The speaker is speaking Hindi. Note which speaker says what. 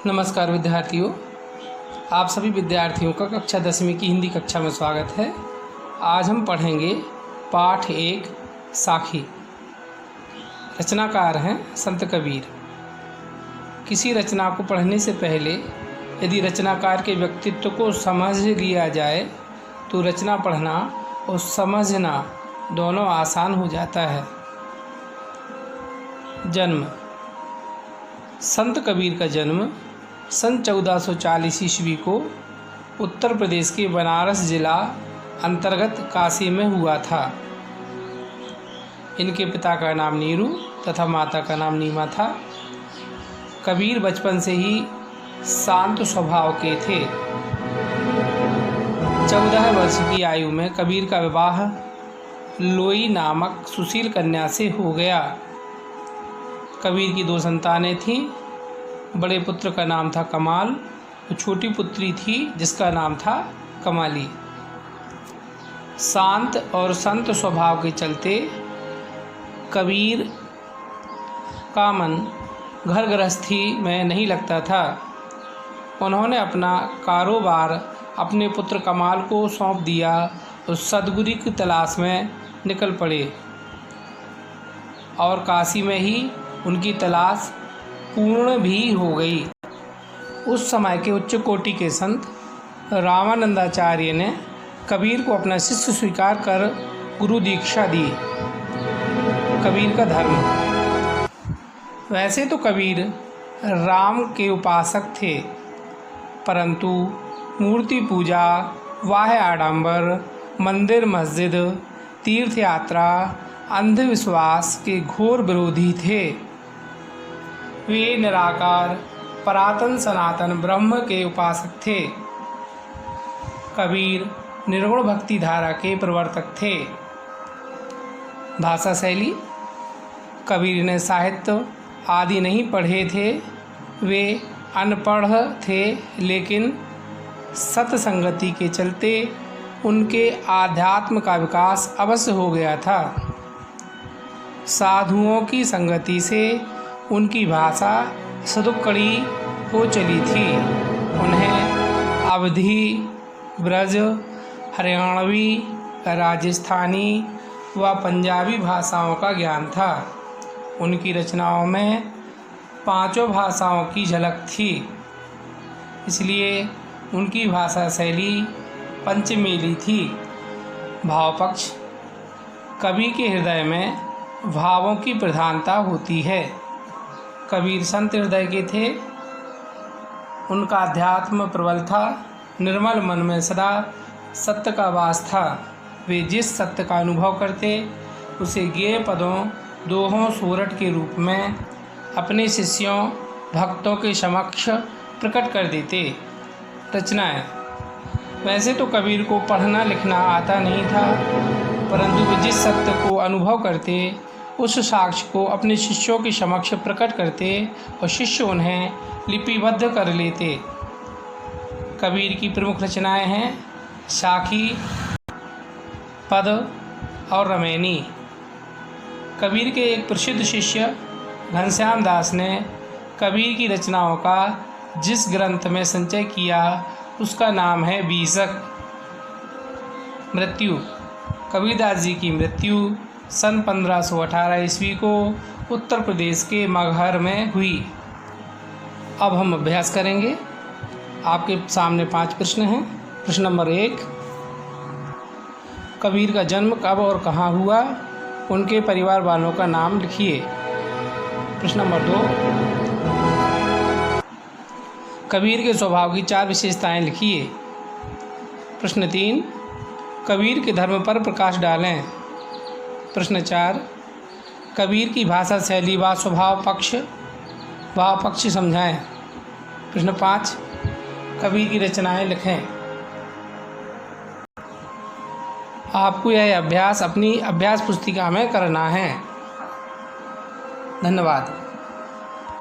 Speaker 1: नमस्कार विद्यार्थियों, आप सभी विद्यार्थियों का कक्षा 10वीं की हिंदी कक्षा में स्वागत है। आज हम पढ़ेंगे पाठ 1 साखी। रचनाकार हैं संत कबीर। किसी रचना को पढ़ने से पहले यदि रचनाकार के व्यक्तित्व को समझ लिया जाए तो रचना पढ़ना और समझना दोनों आसान हो जाता है। जन्म। संत कबीर का जन्म सन 1440 ईस्वी को उत्तर प्रदेश के बनारस जिला अंतर्गत काशी में हुआ था। इनके पिता का नाम नीरू तथा माता का नाम नीमा था। कबीर बचपन से ही शांत स्वभाव के थे। 14 वर्ष की आयु में कबीर का विवाह लोई नामक सुशील कन्या से हो गया। कबीर की 2 संतानें थीं। बड़े पुत्र का नाम था कमाल और छोटी पुत्री थी जिसका नाम था कमाली। शांत और संत स्वभाव के चलते कबीर का मन घर गृहस्थी में नहीं लगता था। उन्होंने अपना कारोबार अपने पुत्र कमाल को सौंप दिया और सद्गुरु की तलाश में निकल पड़े और काशी में ही उनकी तलाश पूर्ण भी हो गई। उस समय के उच्च कोटि के संत रामानंदाचार्य ने कबीर को अपना शिष्य स्वीकार कर गुरु दीक्षा दी। कबीर का धर्म। वैसे तो कबीर राम के उपासक थे, परंतु मूर्ति पूजा, वाह्य आडंबर, मंदिर मस्जिद, तीर्थ यात्रा, अंधविश्वास के घोर विरोधी थे। वे निराकार पुरातन सनातन ब्रह्म के उपासक थे। कबीर निर्गुण भक्ति धारा के प्रवर्तक थे। भाषा शैली। कबीर ने साहित्य आदि नहीं पढ़े थे। वे अनपढ़ थे, लेकिन सत्संगति के चलते उनके आध्यात्म का विकास अवश्य हो गया था। साधुओं की संगति से उनकी भाषा सदुक्कड़ी हो चली थी। उन्हें अवधी, ब्रज, हरियाणवी, राजस्थानी व पंजाबी भाषाओं का ज्ञान था। उनकी रचनाओं में 5 भाषाओं की झलक थी, इसलिए उनकी भाषा शैली पंचमेली थी। भावपक्ष। कवि के हृदय में भावों की प्रधानता होती है। कबीर संत हृदय के थे। उनका अध्यात्म प्रबल था। निर्मल मन में सदा सत्य का वास था। वे जिस सत्य का अनुभव करते उसे गेय पदों, दोहों, सोरठ के रूप में अपने शिष्यों भक्तों के समक्ष प्रकट कर देते। रचनाएं। वैसे तो कबीर को पढ़ना लिखना आता नहीं था, परंतु वे जिस सत्य को अनुभव करते उस साक्ष्य को अपने शिष्यों के समक्ष प्रकट करते और शिष्य उन्हें लिपिबद्ध कर लेते। कबीर की प्रमुख रचनाएं हैं साखी, पद और रमैनी। कबीर के एक प्रसिद्ध शिष्य घनश्याम दास ने कबीर की रचनाओं का जिस ग्रंथ में संचय किया उसका नाम है बीसक। मृत्यु। कबीरदास जी की मृत्यु सन 1518 ईस्वी को उत्तर प्रदेश के मगहर में हुई। अब हम अभ्यास करेंगे। आपके सामने 5 प्रश्न हैं। प्रश्न नंबर 1, कबीर का जन्म कब और कहाँ हुआ? उनके परिवार वालों का नाम लिखिए। प्रश्न नंबर 2, कबीर के स्वभाव की 4 विशेषताएं लिखिए। प्रश्न 3, कबीर के धर्म पर प्रकाश डालें। प्रश्न 4, कबीर की भाषा शैली व स्वभाव पक्ष समझाएं। प्रश्न 5, कबीर की रचनाएं लिखें। आपको यह अभ्यास अपनी अभ्यास पुस्तिका में करना है। धन्यवाद।